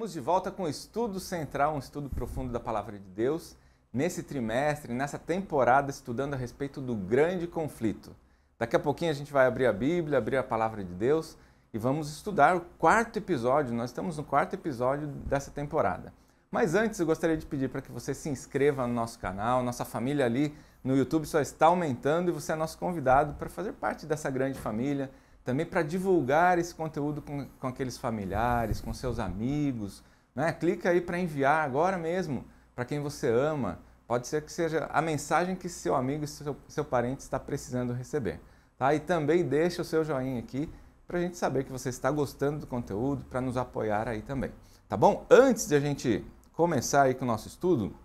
Estamos de volta com o estudo central, um estudo profundo da Palavra de Deus, nesse trimestre, nessa temporada, estudando a respeito do grande conflito. Daqui a pouquinho a gente vai abrir a Bíblia, abrir a Palavra de Deus e vamos estudar o quarto episódio. Nós estamos no quarto episódio dessa temporada. Mas antes eu gostaria de pedir para que você se inscreva no nosso canal, nossa família ali no YouTube só está aumentando e você é nosso convidado para fazer parte dessa grande família, também para divulgar esse conteúdo com aqueles familiares, com seus amigos, né? Clica aí para enviar agora mesmo para quem você ama. Pode ser que seja a mensagem que seu amigo, seu parente está precisando receber. Tá? E também deixa o seu joinha aqui para a gente saber que você está gostando do conteúdo, para nos apoiar aí também. Tá bom? Antes de a gente começar aí com o nosso estudo,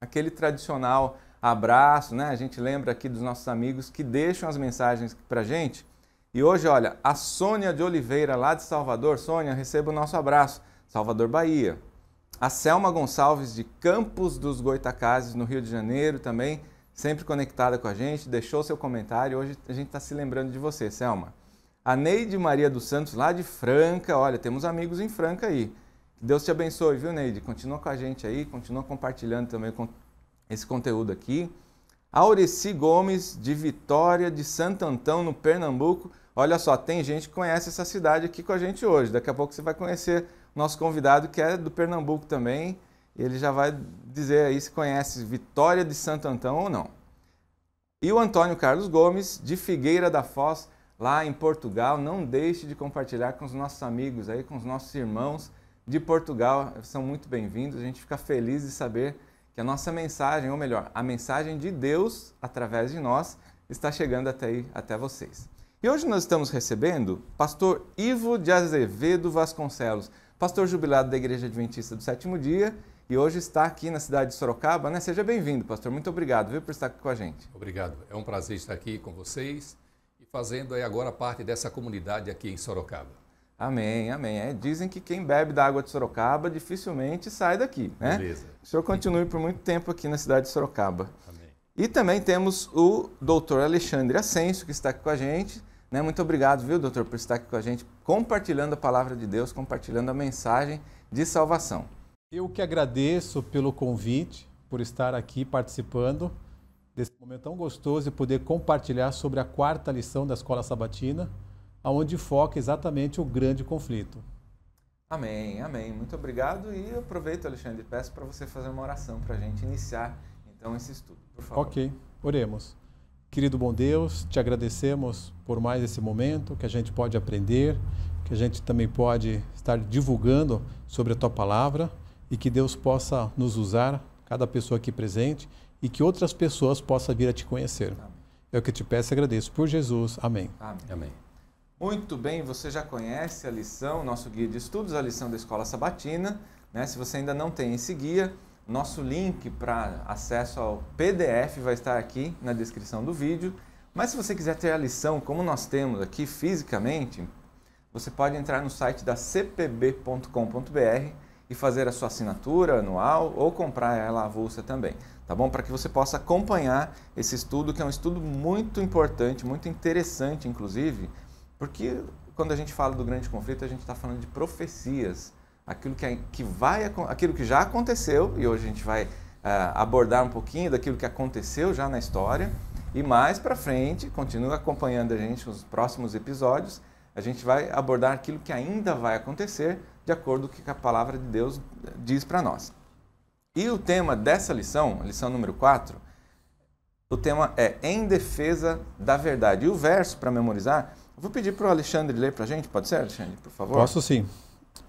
aquele tradicional abraço, né? A gente lembra aqui dos nossos amigos que deixam as mensagens para a gente. E hoje, olha, a Sônia de Oliveira, lá de Salvador. Sônia, receba o nosso abraço. Salvador, Bahia. A Selma Gonçalves, de Campos dos Goitacazes, no Rio de Janeiro, também, sempre conectada com a gente, deixou seu comentário. Hoje a gente está se lembrando de você, Selma. A Neide Maria dos Santos, lá de Franca. Olha, temos amigos em Franca aí. Que Deus te abençoe, viu, Neide? Continua com a gente aí, continua compartilhando também esse conteúdo aqui. A Aureci Gomes, de Vitória de Santo Antão, no Pernambuco. Olha só, tem gente que conhece essa cidade aqui com a gente hoje. Daqui a pouco você vai conhecer o nosso convidado, que é do Pernambuco também. Ele já vai dizer aí se conhece Vitória de Santo Antão ou não. E o Antônio Carlos Gomes, de Figueira da Foz, lá em Portugal. Não deixe de compartilhar com os nossos amigos aí, com os nossos irmãos de Portugal. São muito bem-vindos. A gente fica feliz de saber que a nossa mensagem, ou melhor, a mensagem de Deus, através de nós, está chegando até vocês. E hoje nós estamos recebendo pastor Ivo de Azevedo Vasconcelos, pastor jubilado da Igreja Adventista do Sétimo Dia, e hoje está aqui na cidade de Sorocaba, né? Seja bem-vindo, pastor. Muito obrigado, viu, por estar aqui com a gente. Obrigado. É um prazer estar aqui com vocês e fazendo aí agora parte dessa comunidade aqui em Sorocaba. Amém, amém. Dizem que quem bebe da água de Sorocaba dificilmente sai daqui, né? Beleza. O senhor continue por muito tempo aqui na cidade de Sorocaba. Amém. E também temos o doutor Alexandre Ascencio, que está aqui com a gente. Né? Muito obrigado, viu, doutor, por estar aqui com a gente, compartilhando a palavra de Deus, compartilhando a mensagem de salvação. Eu que agradeço pelo convite, por estar aqui participando desse momento tão gostoso e poder compartilhar sobre a quarta lição da Escola Sabatina, onde foca exatamente o grande conflito. Amém, amém. Muito obrigado e eu aproveito, Alexandre, e peço para você fazer uma oração para a gente iniciar, então, esse estudo, por favor. Ok, oremos. Querido bom Deus, te agradecemos por mais esse momento que a gente pode aprender, que a gente também pode estar divulgando sobre a Tua Palavra e que Deus possa nos usar, cada pessoa aqui presente, e que outras pessoas possam vir a Te conhecer. Amém. É o que eu te peço e agradeço. Por Jesus. Amém. Amém. Amém. Muito bem, você já conhece a lição, nosso guia de estudos, a lição da Escola Sabatina, né? Se você ainda não tem esse guia, nosso link para acesso ao PDF vai estar aqui na descrição do vídeo. Mas se você quiser ter a lição como nós temos aqui fisicamente, você pode entrar no site da cpb.com.br e fazer a sua assinatura anual ou comprar ela avulsa também, tá bom? Para que você possa acompanhar esse estudo, que é um estudo muito importante, muito interessante, inclusive, porque quando a gente fala do grande conflito, a gente está falando de profecias, aquilo que já aconteceu, e hoje a gente vai abordar um pouquinho daquilo que aconteceu já na história, e mais para frente, continua acompanhando a gente nos próximos episódios, a gente vai abordar aquilo que ainda vai acontecer, de acordo com o que a palavra de Deus diz para nós. E o tema dessa lição, lição número 4, o tema é Em Defesa da Verdade. E o verso para memorizar, eu vou pedir para o Alexandre ler para a gente, pode ser, Alexandre, por favor? Posso sim.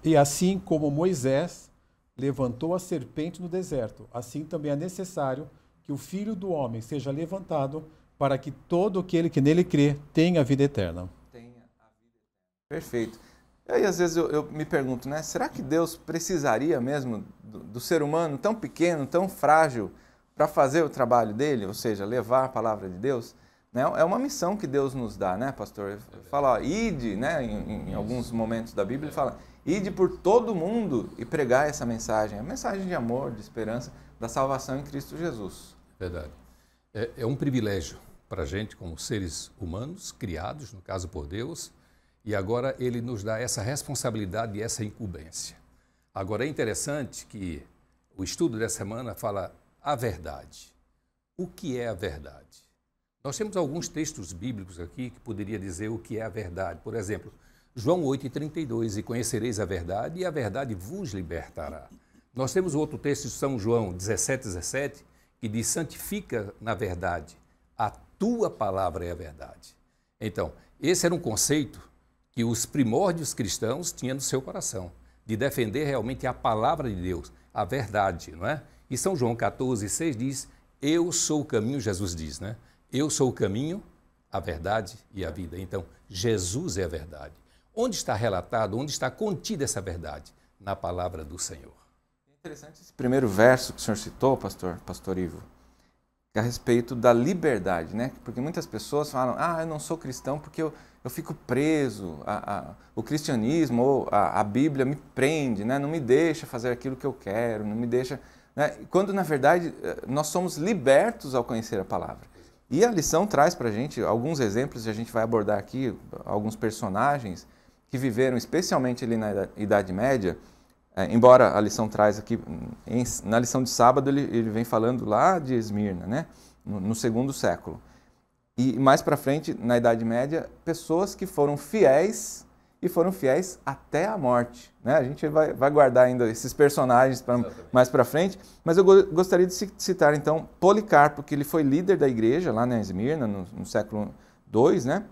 E assim como Moisés levantou a serpente no deserto, assim também é necessário que o Filho do Homem seja levantado para que todo aquele que nele crê tenha a vida eterna. Tenha a vida eterna. Perfeito. E aí, às vezes, eu me pergunto, né? Será que Deus precisaria mesmo do ser humano tão pequeno, tão frágil, para fazer o trabalho dele? Ou seja, levar a palavra de Deus? Né? É uma missão que Deus nos dá, né, pastor? Ele fala, ó, ide, né? Em alguns momentos da Bíblia, ele fala, ide por todo mundo e pregar essa mensagem. É uma mensagem de amor, de esperança, da salvação em Cristo Jesus. Verdade. É um privilégio para a gente, como seres humanos, criados, no caso por Deus, e agora Ele nos dá essa responsabilidade e essa incumbência. Agora é interessante que o estudo dessa semana fala a verdade. O que é a verdade? Nós temos alguns textos bíblicos aqui que poderia dizer o que é a verdade. Por exemplo, João 8,32, e conhecereis a verdade, e a verdade vos libertará. Nós temos outro texto de São João 17,17, que diz, santifica na verdade, a tua palavra é a verdade. Então, esse era um conceito que os primórdios cristãos tinham no seu coração, de defender realmente a palavra de Deus, a verdade, não é? E São João 14,6 diz, eu sou o caminho, Jesus diz, né? Eu sou o caminho, a verdade e a vida. Então, Jesus é a verdade. Onde está relatado, onde está contida essa verdade? Na palavra do Senhor. Interessante esse primeiro verso que o senhor citou, pastor Ivo, que é a respeito da liberdade, né? Porque muitas pessoas falam, eu não sou cristão porque eu fico preso, o cristianismo ou a Bíblia me prende, né? Não me deixa fazer aquilo que eu quero, não me deixa... Né? Quando, na verdade, nós somos libertos ao conhecer a palavra. E a lição traz para a gente alguns exemplos, e a gente vai abordar aqui alguns personagens que viveram especialmente ali na Idade Média, embora a lição traz aqui, na lição de sábado ele vem falando lá de Esmirna, né? No segundo século. E mais para frente, na Idade Média, pessoas que foram fiéis e foram fiéis até a morte, né? A gente vai guardar ainda esses personagens mais para frente, mas eu gostaria de citar então Policarpo, que ele foi líder da igreja lá na Esmirna, no século II, né?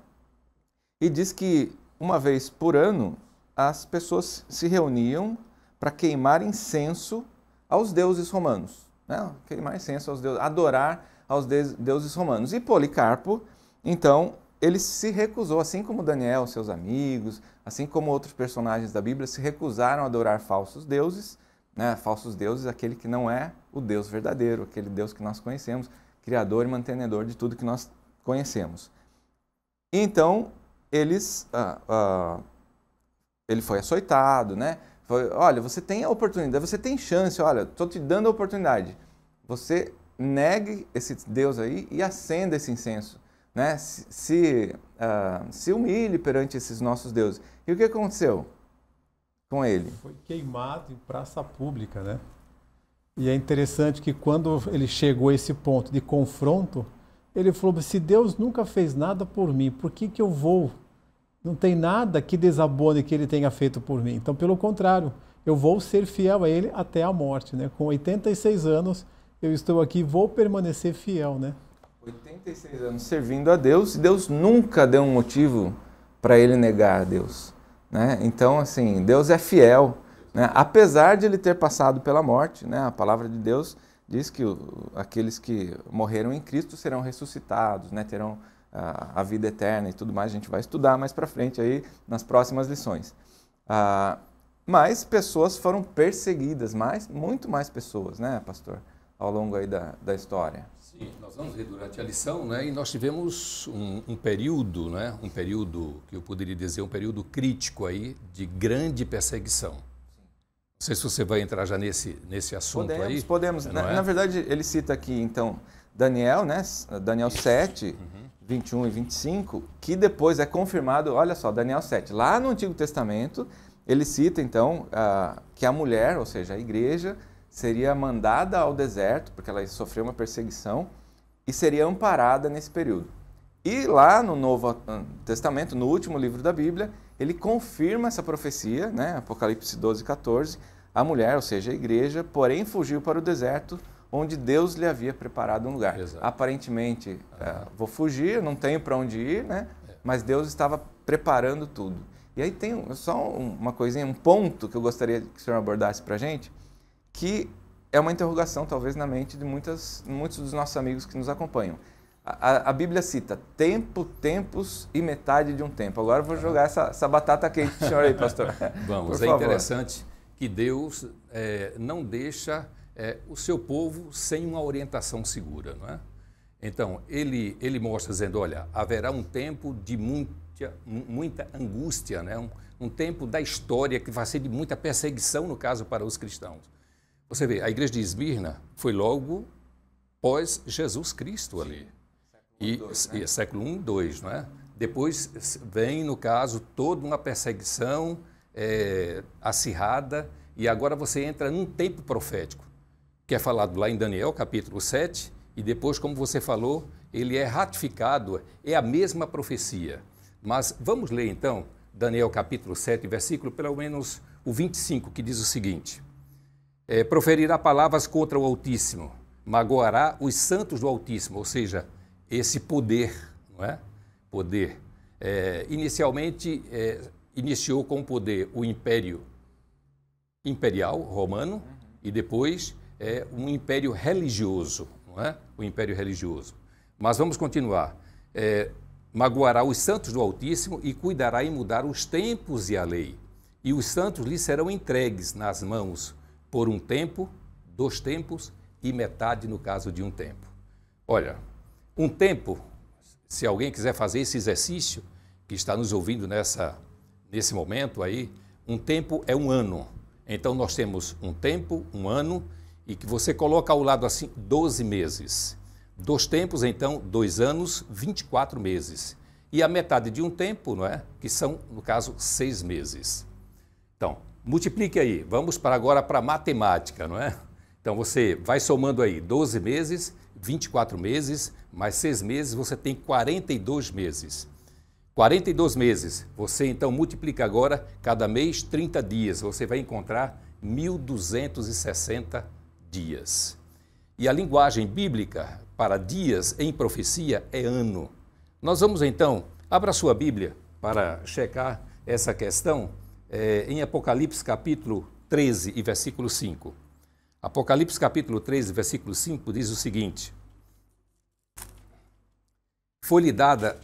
E diz que uma vez por ano as pessoas se reuniam para queimar incenso aos deuses romanos, né? Queimar incenso aos deuses, adorar aos deuses romanos. E Policarpo, então, ele se recusou, assim como Daniel, seus amigos, assim como outros personagens da Bíblia, se recusaram a adorar falsos deuses, né? Falsos deuses, aquele que não é o Deus verdadeiro, aquele Deus que nós conhecemos, criador e mantenedor de tudo que nós conhecemos. Então, ele foi açoitado, né? Olha, você tem a oportunidade, você tem chance, olha, estou te dando a oportunidade. Você negue esse Deus aí e acenda esse incenso, né? Se humilhe perante esses nossos deuses. E o que aconteceu com ele? Foi queimado em praça pública, né? E é interessante que quando ele chegou a esse ponto de confronto, ele falou, se Deus nunca fez nada por mim, por que eu vou? Não tem nada que desabone que ele tenha feito por mim. Então, pelo contrário, eu vou ser fiel a ele até a morte, né? Com 86 anos, eu estou aqui e vou permanecer fiel, né? 86 anos servindo a Deus, e Deus nunca deu um motivo para ele negar a Deus, né? Então, assim, Deus é fiel, né? Apesar de ele ter passado pela morte, né? A palavra de Deus diz que aqueles que morreram em Cristo serão ressuscitados, né? Terão a vida eterna e tudo mais. A gente vai estudar mais para frente aí nas próximas lições. Mas pessoas foram perseguidas, muito mais pessoas, né, pastor, ao longo aí da história. Sim, nós vamos ver durante a lição, né, e nós tivemos um período, né, um período que eu poderia dizer um período crítico aí de grande perseguição. Não sei se você vai entrar já nesse assunto aí. Podemos. Na verdade, ele cita aqui, então, Daniel, né, Daniel 7, 21 e 25, que depois é confirmado, olha só, Daniel 7, lá no Antigo Testamento, ele cita, então, que a mulher, ou seja, a igreja, seria mandada ao deserto, porque ela sofreu uma perseguição, e seria amparada nesse período. E lá no Novo Testamento, no último livro da Bíblia, ele confirma essa profecia, né? Apocalipse 12, 14, a mulher, ou seja, a igreja, porém fugiu para o deserto, onde Deus lhe havia preparado um lugar. Exato. Aparentemente, vou fugir, não tenho para onde ir, né? Mas Deus estava preparando tudo. E aí tem só uma coisinha, um ponto que eu gostaria que o senhor abordasse para a gente, que é uma interrogação, talvez, na mente de muitos dos nossos amigos que nos acompanham. A Bíblia cita tempo, tempos e metade de um tempo. Agora eu vou jogar essa batata quente para o senhor aí, pastor. Vamos, é interessante que Deus não deixa o seu povo sem uma orientação segura, não é? Então, ele mostra dizendo, olha, haverá um tempo de muita angústia, né? Um tempo da história que vai ser de muita perseguição, no caso, para os cristãos. Você vê, a igreja de Esmirna foi logo pós Jesus Cristo ali. Século I, II, não é? Depois vem, no caso, toda uma perseguição acirrada E agora você entra num tempo profético, que é falado lá em Daniel, capítulo 7, e depois, como você falou, ele é ratificado, é a mesma profecia. Mas vamos ler então Daniel capítulo 7, versículo pelo menos o 25, que diz o seguinte: proferirá palavras contra o Altíssimo, magoará os santos do Altíssimo, ou seja, esse poder, não é? Poder. Inicialmente, iniciou com o poder o Império Imperial Romano e depois um império religioso, não é? O império religioso. Mas vamos continuar. Magoará os santos do Altíssimo e cuidará em mudar os tempos e a lei. E os santos lhe serão entregues nas mãos por um tempo, 2 tempos e metade no caso de um tempo. Olha, um tempo, se alguém quiser fazer esse exercício, que está nos ouvindo nesse momento aí, um tempo é um ano. Então nós temos um tempo, um ano, e que você coloca ao lado assim 12 meses. 2 tempos, então, 2 anos, 24 meses. E a metade de um tempo, não é? Que são, no caso, 6 meses. Então, multiplique aí. Vamos agora para a matemática, não é? Então, você vai somando aí 12 meses, 24 meses, mais 6 meses, você tem 42 meses. 42 meses. Você, então, multiplica agora, cada mês, 30 dias. Você vai encontrar 1.260 dias. E a linguagem bíblica para dias em profecia é ano. Nós vamos então, abra sua Bíblia para checar essa questão em Apocalipse capítulo 13 e versículo 5. Apocalipse capítulo 13, versículo 5 diz o seguinte: foi-lhe dada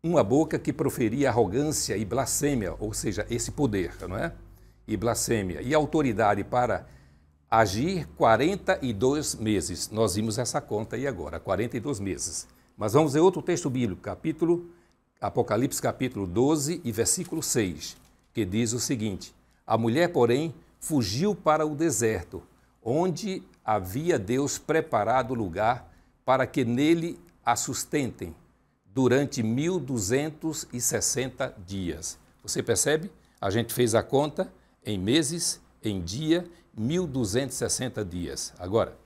uma boca que proferia arrogância e blasfêmia, ou seja, esse poder, não é? E blasfêmia, e autoridade para agir 42 meses. Nós vimos essa conta aí agora, 42 meses. Mas vamos ver outro texto bíblico, Apocalipse capítulo 12 e versículo 6, que diz o seguinte: a mulher, porém, fugiu para o deserto, onde havia Deus preparado lugar para que nele a sustentem durante 1.260 dias. Você percebe? A gente fez a conta em meses, em dia, 1.260 dias. Agora,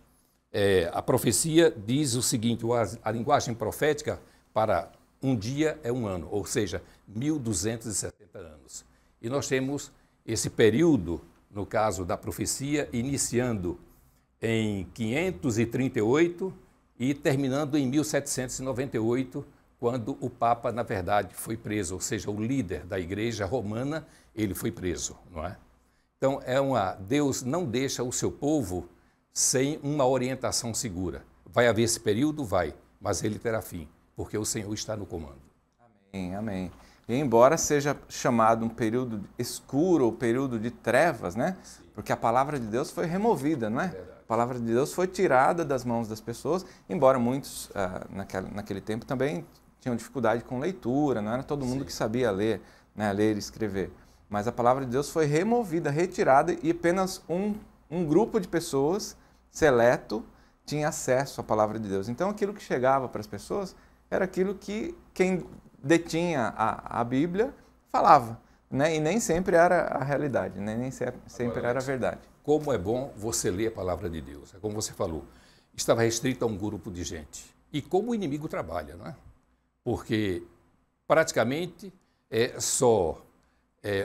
a profecia diz o seguinte, a linguagem profética para um dia é um ano, ou seja, 1.260 anos. E nós temos esse período, no caso da profecia, iniciando em 538 e terminando em 1798, quando o Papa, na verdade, foi preso, ou seja, o líder da Igreja Romana, ele foi preso, não é? Então, Deus não deixa o seu povo sem uma orientação segura. Vai haver esse período? Vai, mas ele terá fim, porque o Senhor está no comando. Amém, amém. E embora seja chamado um período escuro, ou período de trevas, né? Sim. Porque a palavra de Deus foi removida, não é? A palavra de Deus foi tirada das mãos das pessoas, embora muitos naquele tempo também tinham dificuldade com leitura, não era todo mundo que sabia ler, né? Ler e escrever. Mas a palavra de Deus foi removida, retirada, e apenas um grupo de pessoas seleto tinha acesso à palavra de Deus. Então aquilo que chegava para as pessoas era aquilo que quem detinha a Bíblia falava, né? E nem sempre era a realidade, né? Nem sempre era a verdade. Como é bom você ler a palavra de Deus. É como você falou, estava restrito a um grupo de gente. E como o inimigo trabalha, não é? Porque praticamente é só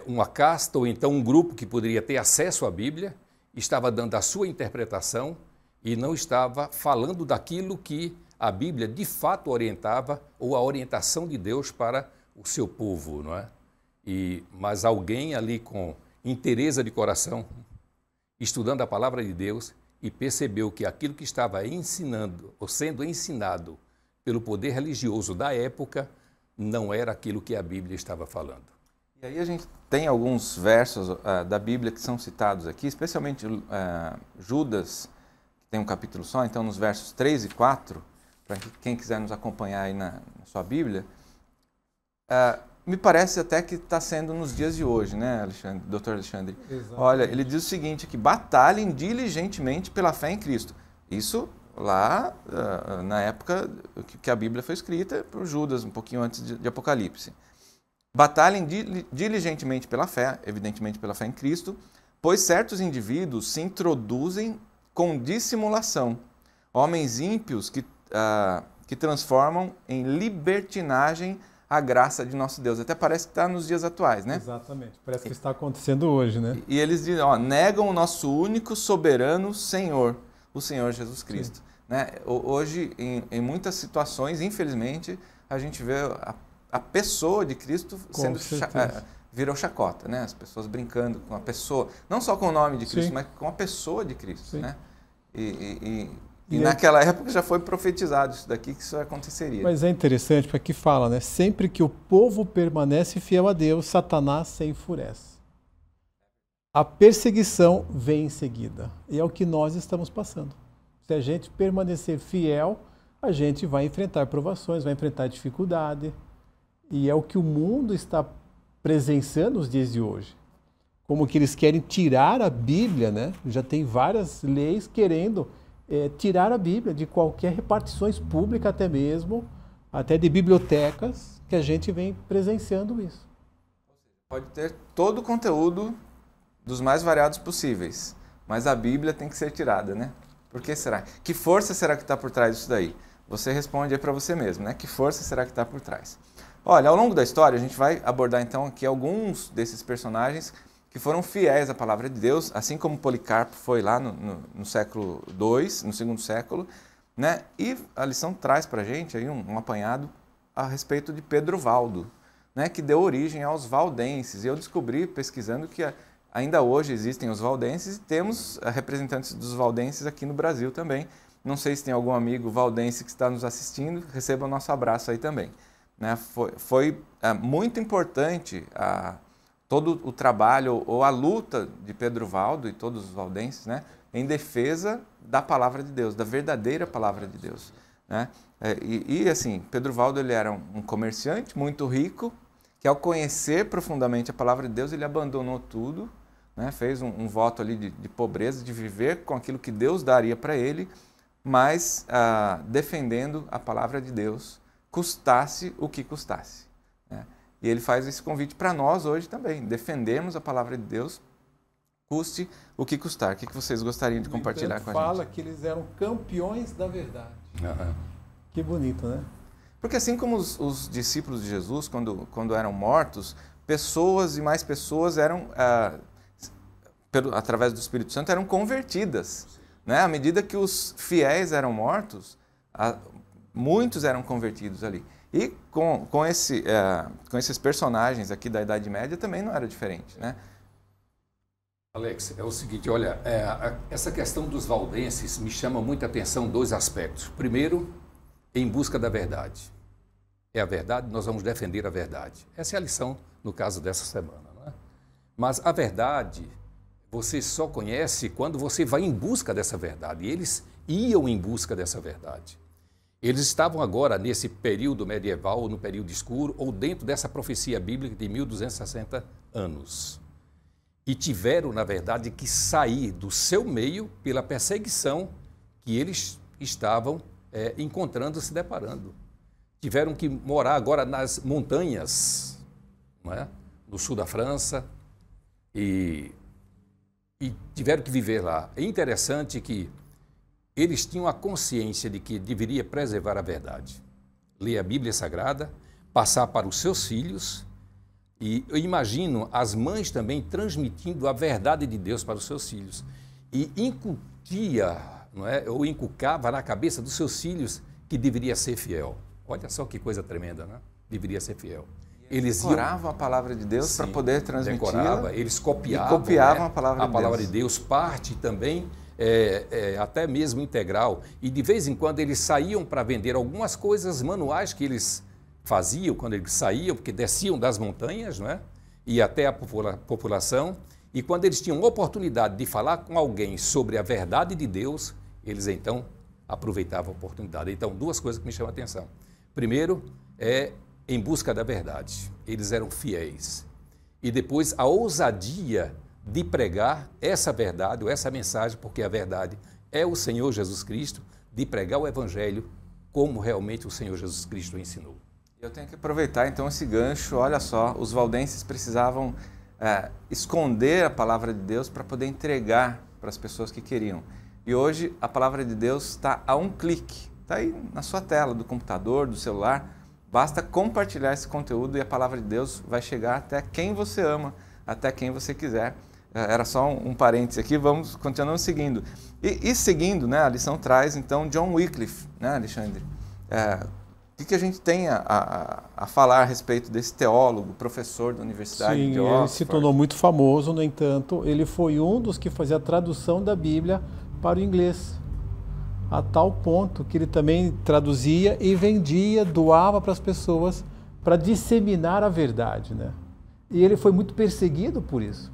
uma casta ou então um grupo que poderia ter acesso à Bíblia, estava dando a sua interpretação e não estava falando daquilo que a Bíblia de fato orientava, ou a orientação de Deus para o seu povo, não é? Mas alguém ali com inteireza de coração, estudando a palavra de Deus, e percebeu que aquilo que estava ensinando, ou sendo ensinado pelo poder religioso da época, não era aquilo que a Bíblia estava falando. E aí a gente tem alguns versos da Bíblia que são citados aqui, especialmente Judas, que tem um capítulo só, então nos versos 3 e 4, para quem quiser nos acompanhar aí na sua Bíblia, me parece até que está sendo nos dias de hoje, né, Alexandre, doutor Alexandre? Exatamente. Olha, ele diz o seguinte, que batalhem diligentemente pela fé em Cristo. Isso lá na época que a Bíblia foi escrita por Judas, um pouquinho antes de Apocalipse. Batalhem diligentemente pela fé, evidentemente pela fé em Cristo, pois certos indivíduos se introduzem com dissimulação, homens ímpios que transformam em libertinagem a graça de nosso Deus. Até parece que está nos dias atuais, né? Exatamente. Parece que está acontecendo hoje, né? E eles dizem, ó, negam o nosso único soberano Senhor, o Senhor Jesus Cristo. Né? Hoje, em muitas situações, infelizmente, a gente vê a pessoa de Cristo virou chacota, né? As pessoas brincando com a pessoa, não só com o nome de Cristo, mas com a pessoa de Cristo, né? E naquela época já foi profetizado isso daqui, que isso aconteceria. Mas é interessante, porque aqui fala, né? Sempre que o povo permanece fiel a Deus, Satanás se enfurece. A perseguição vem em seguida. E é o que nós estamos passando. Se a gente permanecer fiel, a gente vai enfrentar provações, vai enfrentar dificuldade. E é o que o mundo está presenciando nos dias de hoje. Como que eles querem tirar a Bíblia, né? Já tem várias leis querendo tirar a Bíblia de qualquer repartições públicas até de bibliotecas, que a gente vem presenciando isso. Pode ter todo o conteúdo dos mais variados possíveis, mas a Bíblia tem que ser tirada, né? Por que será? Que força será que está por trás disso daí? Você responde aí para você mesmo, né? Que força será que está por trás? Olha, ao longo da história, a gente vai abordar então aqui alguns desses personagens que foram fiéis à palavra de Deus, assim como Policarpo foi lá no século II, no segundo século, né? E a lição traz para a gente aí um apanhado a respeito de Pedro Valdo, né? Que deu origem aos valdenses. E eu descobri, pesquisando, que ainda hoje existem os valdenses e temos representantes dos valdenses aqui no Brasil também. Não sei se tem algum amigo valdense que está nos assistindo, receba o nosso abraço aí também. Né? Foi muito importante todo o trabalho ou a luta de Pedro Valdo e todos os valdenses, né, em defesa da palavra de Deus, da verdadeira palavra de Deus. Né? Assim, Pedro Valdo ele era um comerciante muito rico, que ao conhecer profundamente a palavra de Deus, ele abandonou tudo, né, fez um voto ali de pobreza, de viver com aquilo que Deus daria para ele, mas defendendo a palavra de Deus, custasse o que custasse. Né? E ele faz esse convite para nós hoje também, defendemos a palavra de Deus, custe o que custar. O que vocês gostariam de compartilhar com a gente? Fala que eles eram campeões da verdade. Uhum. Que bonito, né? Porque assim como os discípulos de Jesus, quando eram mortos, pessoas e mais pessoas eram, através do Espírito Santo, eram convertidas. Né? À medida que os fiéis eram mortos, muitos eram convertidos ali. E com esses personagens aqui da Idade Média também não era diferente, né? Alex, é o seguinte, olha, essa questão dos valdenses me chama muita atenção dois aspectos. Primeiro, em busca da verdade. É a verdade, nós vamos defender a verdade. Essa é a lição, no caso dessa semana. Não é? Mas a verdade, você só conhece quando você vai em busca dessa verdade. E eles iam em busca dessa verdade. Eles estavam agora nesse período medieval, no período escuro, ou dentro dessa profecia bíblica de 1260 anos. E tiveram, na verdade, que sair do seu meio pela perseguição que eles estavam encontrando, se deparando. Tiveram que morar agora nas montanhas, não é? No sul da França, e tiveram que viver lá. É interessante que eles tinham a consciência de que deveria preservar a verdade. Ler a Bíblia Sagrada, passar para os seus filhos, e eu imagino as mães também transmitindo a verdade de Deus para os seus filhos. E incutia, não é? Ou inculcava na cabeça dos seus filhos que deveria ser fiel. Olha só que coisa tremenda, né? Deveria ser fiel. Eles decoravam a palavra de Deus para poder transmiti-la. Eles copiavam né? a palavra de Deus. Parte também, até mesmo integral. E de vez em quando eles saíam para vender algumas coisas manuais que eles faziam quando eles saíam, porque desciam das montanhas, não é? E até a população. E quando eles tinham oportunidade de falar com alguém sobre a verdade de Deus, eles então aproveitavam a oportunidade. Então, duas coisas que me chamam a atenção. Primeiro, em busca da verdade. Eles eram fiéis. E depois, a ousadia de pregar essa verdade, ou essa mensagem, porque a verdade é o Senhor Jesus Cristo, de pregar o Evangelho como realmente o Senhor Jesus Cristo ensinou. Eu tenho que aproveitar então esse gancho. Olha só, os valdenses precisavam esconder a palavra de Deus para poder entregar para as pessoas que queriam. E hoje a palavra de Deus está a um clique, está aí na sua tela, do computador, do celular. Basta compartilhar esse conteúdo e a palavra de Deus vai chegar até quem você ama, até quem você quiser. Era só um parêntese aqui, continuamos seguindo. E seguindo, né, a lição traz então John Wycliffe, né, Alexandre? O que a gente tem a falar a respeito desse teólogo, professor da Universidade de Oxford? Ele se tornou muito famoso, no entanto, ele foi um dos que fazia a tradução da Bíblia para o inglês, a tal ponto que ele também traduzia e vendia, doava para as pessoas para disseminar a verdade, né? E ele foi muito perseguido por isso.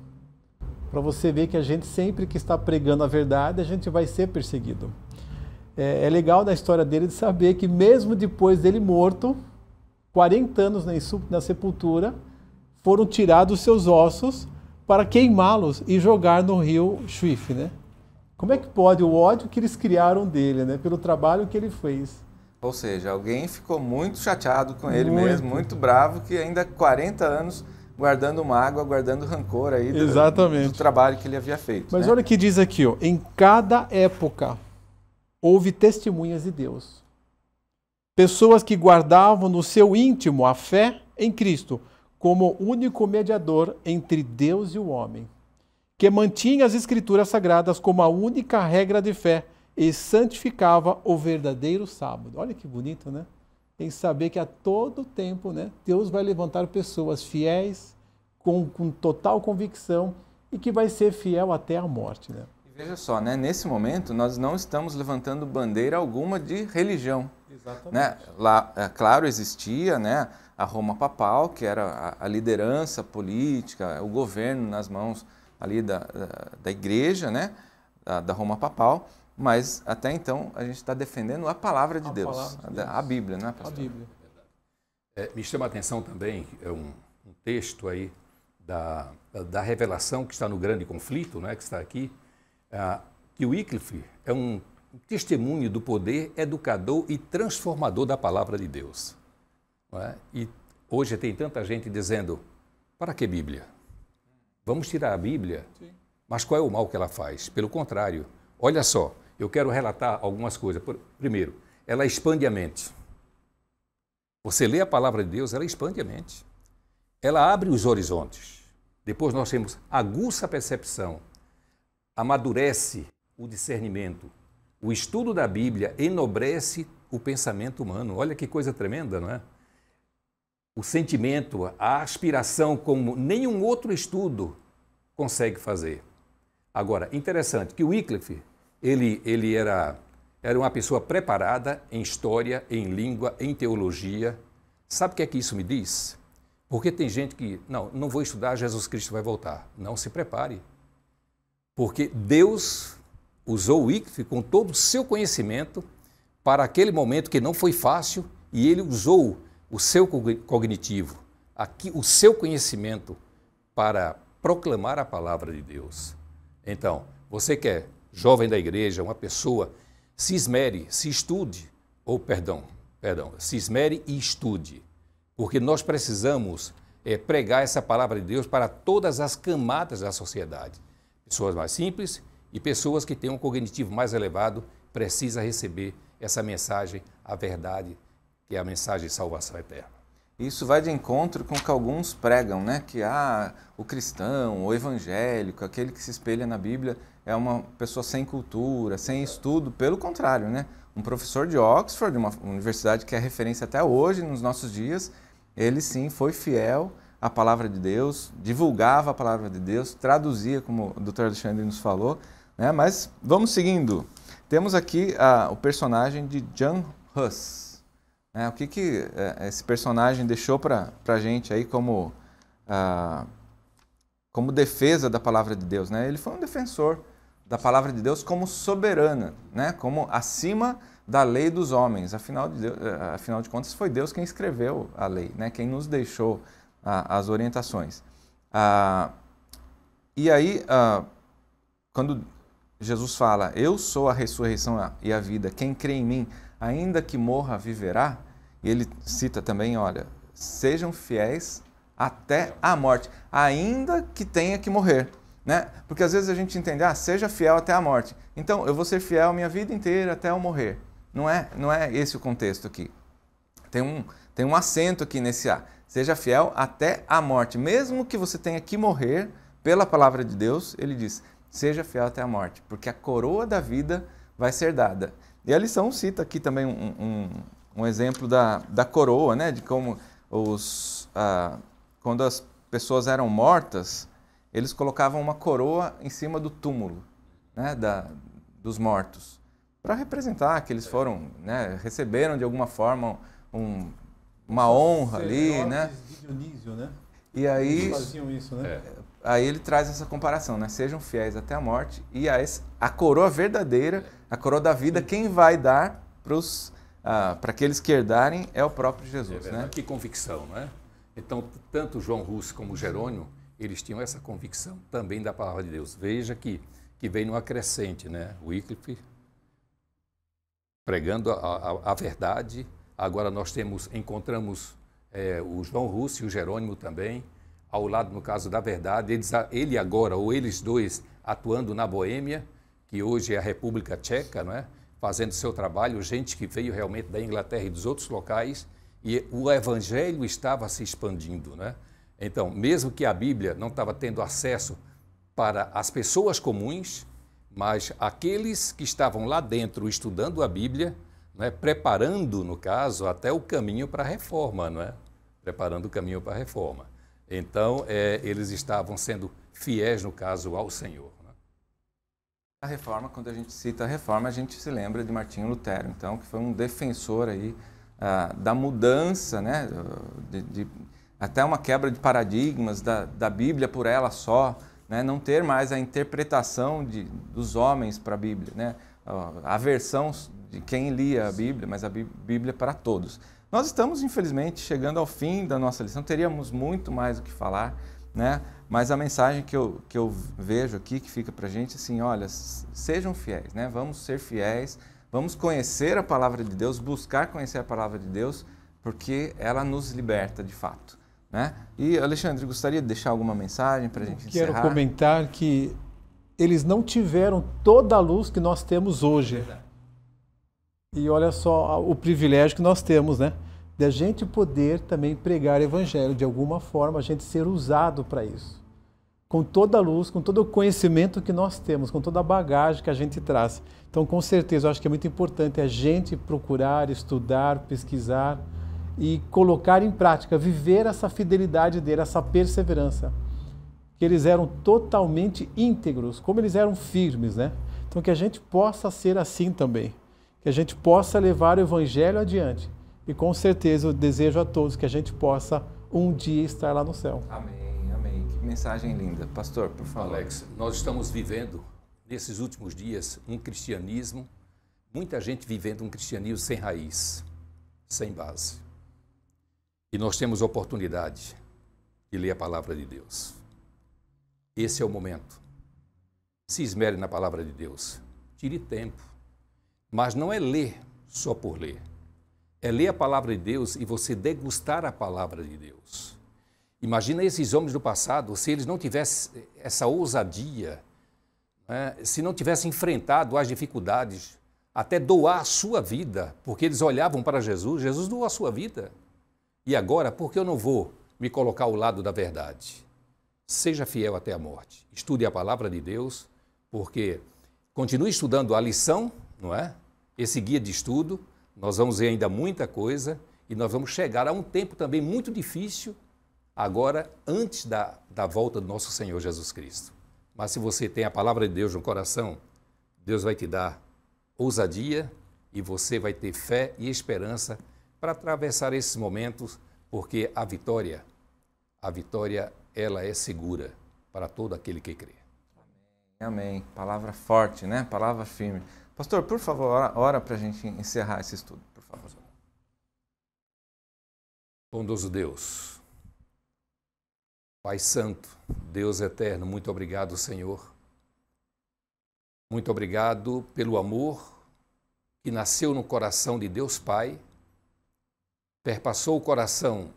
Para você ver que a gente sempre que está pregando a verdade, a gente vai ser perseguido. É legal da história dele de saber que mesmo depois dele morto, 40 anos na sepultura, foram tirados seus ossos para queimá-los e jogar no rio Swift, né? Como é que pode o ódio que eles criaram dele, né? Pelo trabalho que ele fez. Ou seja, alguém ficou muito chateado com ele mesmo, muito bravo, que ainda 40 anos guardando mágoa, guardando rancor aí do trabalho que ele havia feito. Mas né? Olha o que diz aqui, ó, em cada época houve testemunhas de Deus. Pessoas que guardavam no seu íntimo a fé em Cristo como único mediador entre Deus e o homem, que mantinha as Escrituras Sagradas como a única regra de fé e santificava o verdadeiro sábado. Olha que bonito, né? Em saber que a todo tempo, né, Deus vai levantar pessoas fiéis, com total convicção e que vai ser fiel até a morte, né? Veja só, né? Nesse momento nós não estamos levantando bandeira alguma de religião. Exatamente. Né? Lá, claro, existia, né, a Roma Papal, que era a liderança política, o governo nas mãos ali da igreja, né, da Roma Papal, mas até então a gente está defendendo a palavra de Deus, a Bíblia, né, pastor? A Bíblia. Me chama a atenção também um texto aí da revelação que está no Grande Conflito, né, que está aqui, que o Wycliffe é um testemunho do poder educador e transformador da palavra de Deus. Não é? E hoje tem tanta gente dizendo, para que Bíblia? Vamos tirar a Bíblia? Sim. Mas qual é o mal que ela faz? Pelo contrário, olha só, eu quero relatar algumas coisas. Primeiro, ela expande a mente. Você lê a palavra de Deus, ela expande a mente. Ela abre os horizontes. Depois nós temos aguça a percepção, amadurece o discernimento. O estudo da Bíblia enobrece o pensamento humano. Olha que coisa tremenda, não é? O sentimento, a aspiração, como nenhum outro estudo consegue fazer. Agora, interessante que o Wycliffe, ele era uma pessoa preparada em história, em língua, em teologia. Sabe o que é que isso me diz? Porque tem gente que, não vou estudar, Jesus Cristo vai voltar. Não se prepare. Porque Deus usou o Wycliffe com todo o seu conhecimento para aquele momento que não foi fácil e ele usou o seu cognitivo, o seu conhecimento para proclamar a palavra de Deus. Então, você que é jovem da igreja, uma pessoa, se esmere, se estude, se esmere e estude, porque nós precisamos pregar essa palavra de Deus para todas as camadas da sociedade. Pessoas mais simples e pessoas que têm um cognitivo mais elevado precisam receber essa mensagem, a verdade, que é a mensagem de salvação eterna. Isso vai de encontro com o que alguns pregam, né? Que o cristão, o evangélico, aquele que se espelha na Bíblia, é uma pessoa sem cultura, sem estudo. Pelo contrário, né? Um professor de Oxford, uma universidade que é referência até hoje, nos nossos dias, ele sim foi fiel à palavra de Deus, divulgava a palavra de Deus, traduzia, como o Dr. Alexandre nos falou, né? Mas vamos seguindo. Temos aqui o personagem de John Huss. O que esse personagem deixou para a gente aí como defesa da palavra de Deus, né? Ele foi um defensor da palavra de Deus como soberana, né? Como acima da lei dos homens. Afinal de contas, foi Deus quem escreveu a lei, né? Quem nos deixou as orientações. E aí, quando Jesus fala, eu sou a ressurreição e a vida, quem crê em mim, ainda que morra, viverá, e ele cita também, olha, sejam fiéis até a morte, ainda que tenha que morrer. Né? Porque às vezes a gente entende, seja fiel até a morte. Então, eu vou ser fiel a minha vida inteira até eu morrer. Não é esse o contexto aqui. Tem um acento aqui nesse A. Seja fiel até a morte. Mesmo que você tenha que morrer, pela palavra de Deus, ele diz, seja fiel até a morte, porque a coroa da vida vai ser dada. E a lição cita aqui também um exemplo da coroa, né? De como quando as pessoas eram mortas, eles colocavam uma coroa em cima do túmulo, né, dos mortos, para representar que eles foram, né, receberam de alguma forma uma honra ali, né? De Dionísio, né? E aí, eles faziam isso, né? Aí ele traz essa comparação, né? Sejam fiéis até a morte e a coroa verdadeira, a coroa da vida, quem vai dar para aqueles que herdarem é o próprio Jesus, né? Que convicção, né? Então, tanto João Hus como Jerônimo, eles tinham essa convicção também da palavra de Deus. Veja que vem numa crescente, né? Wycliffe pregando a verdade. Agora nós encontramos o João Hus e o Jerônimo também, ao lado, no caso da verdade, ele agora, ou eles dois, atuando na Boêmia, que hoje é a República Tcheca, não é? Fazendo seu trabalho, gente que veio realmente da Inglaterra e dos outros locais, e o evangelho estava se expandindo, né? Então, mesmo que a Bíblia não estava tendo acesso para as pessoas comuns, mas aqueles que estavam lá dentro estudando a Bíblia, né, preparando, no caso, até o caminho para a reforma, não é? Preparando o caminho para a reforma. Então, eles estavam sendo fiéis, no caso, ao Senhor. Né? A reforma, quando a gente cita a reforma, a gente se lembra de Martinho Lutero, então, que foi um defensor aí da mudança, né, até uma quebra de paradigmas da Bíblia por ela só, né, não ter mais a interpretação dos homens para a Bíblia, né, a versão de quem lia a Bíblia, mas a Bíblia para todos. Nós estamos, infelizmente, chegando ao fim da nossa lição, teríamos muito mais o que falar, né, mas a mensagem que eu vejo aqui, que fica para a gente, assim, olha, sejam fiéis, né, vamos ser fiéis, vamos conhecer a palavra de Deus, buscar conhecer a palavra de Deus, porque ela nos liberta de fato. Né? E, Alexandre, gostaria de deixar alguma mensagem para a gente encerrar? Quero comentar que eles não tiveram toda a luz que nós temos hoje. E olha só o privilégio que nós temos, né? De a gente poder também pregar o evangelho, de alguma forma, a gente ser usado para isso. Com toda a luz, com todo o conhecimento que nós temos, com toda a bagagem que a gente traz. Então, com certeza, eu acho que é muito importante a gente procurar, estudar, pesquisar e colocar em prática, viver essa fidelidade dele, essa perseverança. Que eles eram totalmente íntegros, como eles eram firmes, né? Então, que a gente possa ser assim também. Que a gente possa levar o evangelho adiante. E com certeza eu desejo a todos que a gente possa um dia estar lá no céu. Amém, amém. Que mensagem linda. Pastor, por favor. Alex, nós estamos vivendo, nesses últimos dias, um cristianismo, muita gente vivendo um cristianismo sem raiz, sem base. E nós temos oportunidade de ler a palavra de Deus. Esse é o momento. Se esmere na palavra de Deus. Tire tempo. Mas não é ler só por ler. É ler a palavra de Deus e você degustar a palavra de Deus. Imagina esses homens do passado, se eles não tivessem essa ousadia, né, se não tivessem enfrentado as dificuldades, até doar a sua vida, porque eles olhavam para Jesus, Jesus doou a sua vida. E agora, por que eu não vou me colocar ao lado da verdade? Seja fiel até a morte. Estude a palavra de Deus, porque continue estudando a lição, não é? Esse guia de estudo, nós vamos ver ainda muita coisa e nós vamos chegar a um tempo também muito difícil, agora, antes da volta do nosso Senhor Jesus Cristo. Mas se você tem a palavra de Deus no coração, Deus vai te dar ousadia e você vai ter fé e esperança para atravessar esses momentos, porque a vitória, ela é segura para todo aquele que crê. Amém, amém. Palavra forte, né? Palavra firme. Pastor, por favor, ora para a gente encerrar esse estudo, por favor. Bondoso Deus, Pai Santo, Deus Eterno, muito obrigado, Senhor. Muito obrigado pelo amor que nasceu no coração de Deus Pai, perpassou o coração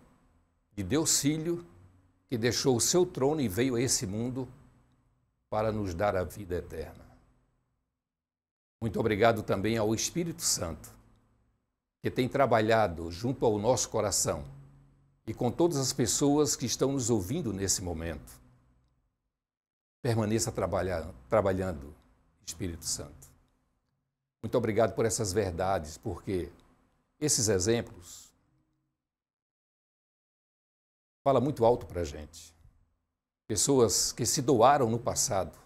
de Deus Filho que deixou o seu trono e veio a esse mundo para nos dar a vida eterna. Muito obrigado também ao Espírito Santo, que tem trabalhado junto ao nosso coração e com todas as pessoas que estão nos ouvindo nesse momento. Permaneça trabalhando, Espírito Santo. Muito obrigado por essas verdades, porque esses exemplos falam muito alto para a gente. Pessoas que se doaram no passado,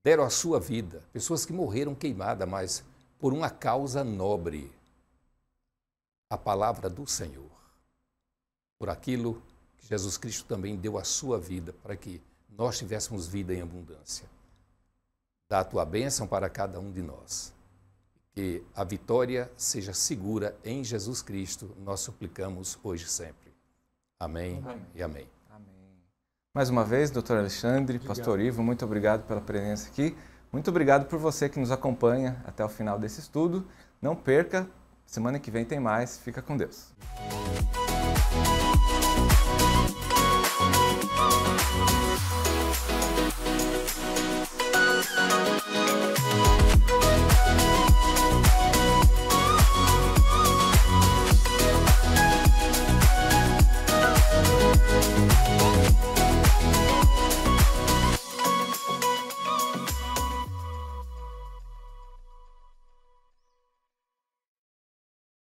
deram a sua vida, pessoas que morreram queimadas, mas por uma causa nobre, a palavra do Senhor. Por aquilo que Jesus Cristo também deu a sua vida para que nós tivéssemos vida em abundância. Dá a tua bênção para cada um de nós. Que a vitória seja segura em Jesus Cristo, nós suplicamos hoje e sempre. Amém, amém. E amém. Amém. Mais uma vez, doutor Alexandre, pastor Ivo, muito obrigado pela presença aqui. Muito obrigado por você que nos acompanha até o final desse estudo. Não perca, semana que vem tem mais. Fica com Deus.